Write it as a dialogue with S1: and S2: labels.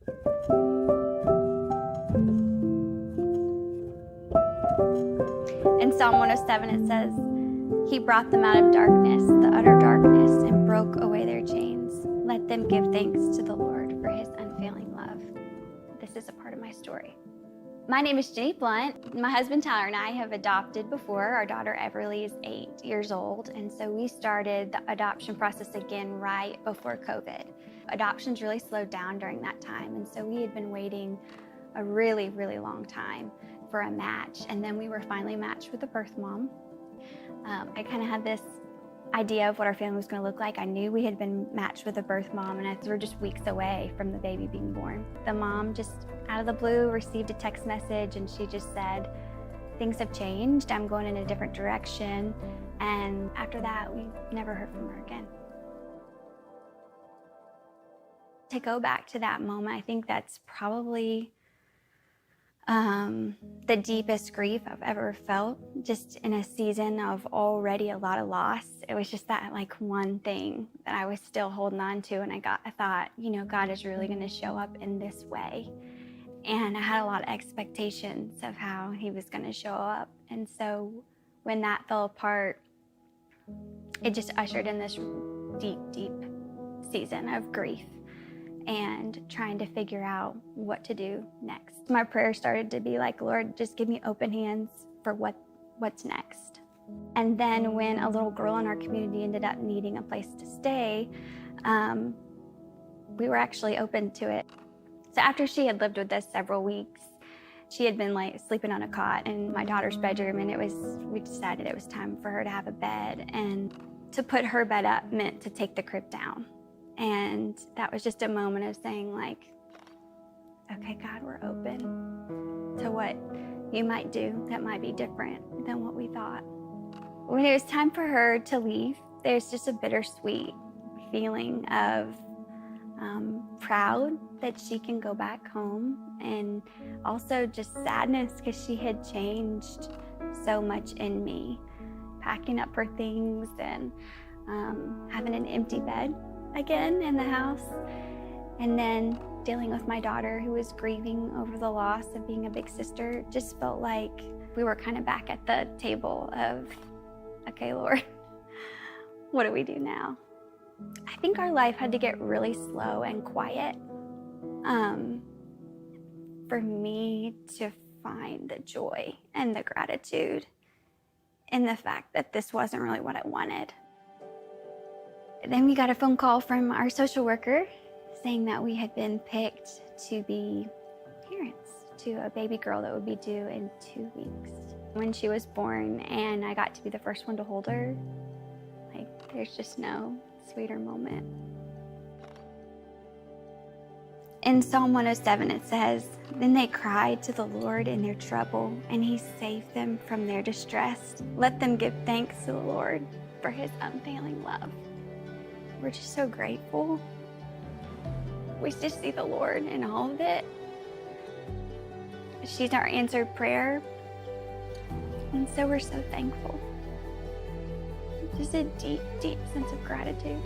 S1: In Psalm 107, it says, He brought them out of darkness, the utter darkness, and broke away their chains. Let them give thanks to the Lord for His unfailing love. This is a part of my story. My name is Jenny Blount. My husband Tyler and I have adopted before. Our daughter Everly is 8 years old, and so we started the adoption process again right before COVID. Adoptions really slowed down during that time, and so we had been waiting a really, really long time for a match, and then we were finally matched with a birth mom. I kind of had this idea of what our family was going to look like. I knew we had been matched with a birth mom, and we were just weeks away from the baby being born. The mom just out of the blue received a text message, and she just said, things have changed, I'm going in a different direction. And after that, we never heard from her again. To go back to that moment, I think that's probably the deepest grief I've ever felt, just in a season of already a lot of loss. It was just that one thing that I was still holding on to, and I thought, God is really going to show up in this way. And I had a lot of expectations of how He was going to show up. And so when that fell apart, it just ushered in this deep, deep season of grief and trying to figure out what to do next. My prayer started to be like, Lord, just give me open hands for what's next. And then when a little girl in our community ended up needing a place to stay, we were actually open to it. So after she had lived with us several weeks, she had been sleeping on a cot in my daughter's bedroom, and we decided it was time for her to have a bed. And to put her bed up meant to take the crib down. And that was just a moment of saying okay, God, we're open to what you might do that might be different than what we thought. When it was time for her to leave, there's just a bittersweet feeling of proud that she can go back home, and also just sadness because she had changed so much in me, packing up her things and having an empty bed again in the house, and then dealing with my daughter who was grieving over the loss of being a big sister. It just felt like we were kind of back at the table of, okay, Lord, what do we do now? I think our life had to get really slow and quiet for me to find the joy and the gratitude in the fact that this wasn't really what I wanted. Then we got a phone call from our social worker saying that we had been picked to be parents to a baby girl that would be due in 2 weeks. When she was born and I got to be the first one to hold her, there's just no sweeter moment. In Psalm 107, it says, Then they cried to the Lord in their trouble, and He saved them from their distress. Let them give thanks to the Lord for His unfailing love. We're just so grateful. We just see the Lord in all of it. She's our answered prayer, and so we're so thankful. Just a deep, deep sense of gratitude.